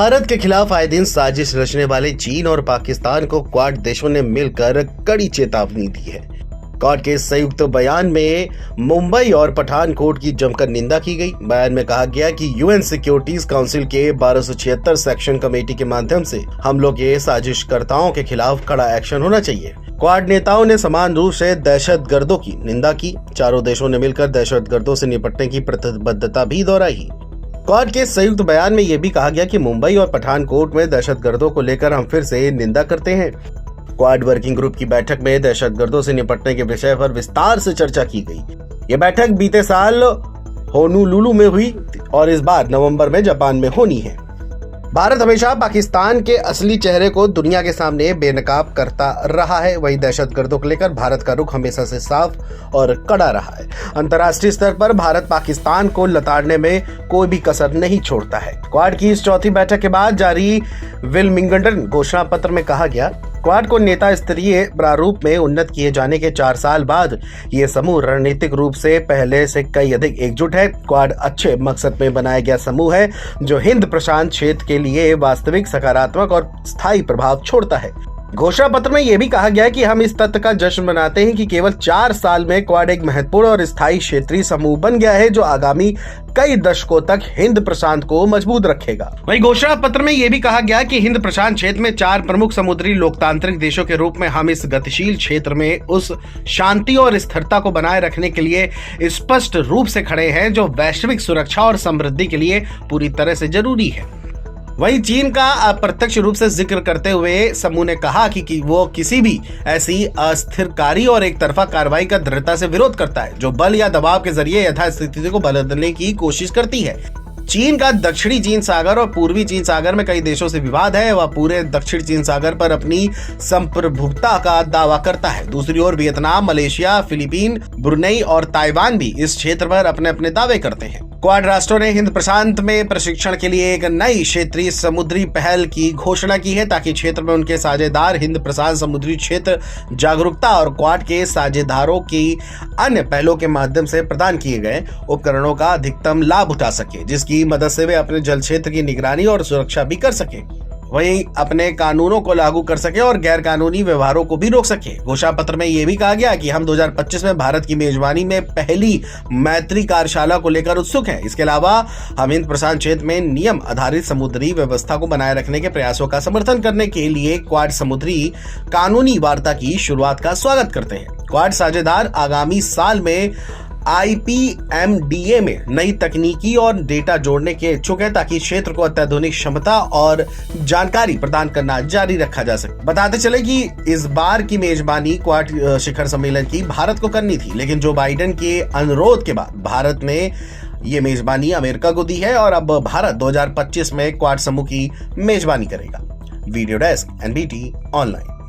भारत के खिलाफ आए दिन साजिश रचने वाले चीन और पाकिस्तान को क्वाड देशों ने मिलकर कड़ी चेतावनी दी है। क्वाड के संयुक्त बयान में मुंबई और पठानकोट की जमकर निंदा की गई। बयान में कहा गया कि यूएन सिक्योरिटीज काउंसिल के 1276 सेक्शन कमेटी के माध्यम से हमलों के साजिशकर्ताओं के खिलाफ कड़ा एक्शन होना चाहिए। क्वाड नेताओं ने समान रूप से दहशतगर्दों की निंदा की। चारों देशों ने मिलकर दहशतगर्दों से निपटने की प्रतिबद्धता भी दोहराई। क्वाड के संयुक्त बयान में यह भी कहा गया कि मुंबई और पठानकोट में दहशतगर्दों को लेकर हम फिर से निंदा करते हैं। क्वाड वर्किंग ग्रुप की बैठक में दहशतगर्दों से निपटने के विषय पर विस्तार से चर्चा की गई। यह बैठक बीते साल होनोलुलु में हुई और इस बार नवंबर में जापान में होनी है। भारत हमेशा पाकिस्तान के असली चेहरे को दुनिया के सामने बेनकाब करता रहा है। वहीं दहशतगर्दों को लेकर भारत का रुख हमेशा से साफ और कड़ा रहा है। अंतर्राष्ट्रीय स्तर पर भारत पाकिस्तान को लताड़ने में कोई भी कसर नहीं छोड़ता है। क्वाड की इस चौथी बैठक के बाद जारी विल्मिंगटन घोषणा पत्र में कहा गया, क्वाड को नेता स्तरीय प्रारूप में उन्नत किए जाने के 4 साल बाद ये समूह रणनीतिक रूप से पहले से कई अधिक एकजुट है। क्वाड अच्छे मकसद में बनाया गया समूह है जो हिंद प्रशांत क्षेत्र के लिए वास्तविक सकारात्मक और स्थायी प्रभाव छोड़ता है। घोषणा पत्र में यह भी कहा गया है कि हम इस तथ्य का जश्न मनाते हैं कि केवल 4 साल में क्वाड एक महत्वपूर्ण और स्थायी क्षेत्रीय समूह बन गया है जो आगामी कई दशकों तक हिंद प्रशांत को मजबूत रखेगा। वहीं घोषणा पत्र में यह भी कहा गया कि हिंद प्रशांत क्षेत्र में 4 प्रमुख समुद्री लोकतांत्रिक देशों के रूप में हम इस गतिशील क्षेत्र में उस शांति और स्थिरता को बनाए रखने के लिए स्पष्ट रूप से खड़े हैं जो वैश्विक सुरक्षा और समृद्धि के लिए पूरी तरह से जरूरी है। वहीं चीन का अप्रत्यक्ष रूप से जिक्र करते हुए समूह ने कहा कि वो किसी भी ऐसी अस्थिरकारी और एक तरफा कार्रवाई का दृढ़ता से विरोध करता है जो बल या दबाव के जरिए यथास्थिति को बदलने की कोशिश करती है। चीन का दक्षिणी चीन सागर और पूर्वी चीन सागर में कई देशों से विवाद है। वह पूरे दक्षिण चीन सागर पर अपनी संप्रभुता का दावा करता है। दूसरी ओर वियतनाम, मलेशिया, फिलीपीन, ब्रुनेई और ताइवान भी इस क्षेत्र पर अपने अपने दावे करते हैं। क्वाड राष्ट्रों ने हिंद प्रशांत में प्रशिक्षण के लिए एक नई क्षेत्रीय समुद्री पहल की घोषणा की है ताकि क्षेत्र में उनके साझेदार हिंद प्रशांत समुद्री क्षेत्र जागरूकता और क्वाड के साझेदारों की अन्य पहलों के माध्यम से प्रदान किए गए उपकरणों का अधिकतम लाभ उठा सके, जिसकी मदद से वे अपने जल क्षेत्र की निगरानी और सुरक्षा भी कर सके, वहीं अपने कानूनों को लागू कर सके और गैर कानूनी व्यवहारों को भी रोक सके। घोषणा पत्र में यह भी कहा गया कि हम 2025 में भारत की मेजबानी में पहली मैत्री कार्यशाला को लेकर उत्सुक हैं। इसके अलावा हम हिंद प्रशांत क्षेत्र में नियम आधारित समुद्री व्यवस्था को बनाए रखने के प्रयासों का समर्थन करने के लिए क्वाड समुद्री कानूनी वार्ता की शुरुआत का स्वागत करते हैं। क्वाड साझेदार आगामी साल में IPMDA में नई तकनीकी और डेटा जोड़ने के इच्छुक है ताकि क्षेत्र को अत्याधुनिक क्षमता और जानकारी प्रदान करना जारी रखा जा सके। बताते चले कि इस बार की मेजबानी क्वाड शिखर सम्मेलन की भारत को करनी थी, लेकिन जो बाइडेन के अनुरोध के बाद भारत ने ये मेजबानी अमेरिका को दी है और अब भारत 2025 में क्वाड समूह की मेजबानी करेगा। Video desk NBT online.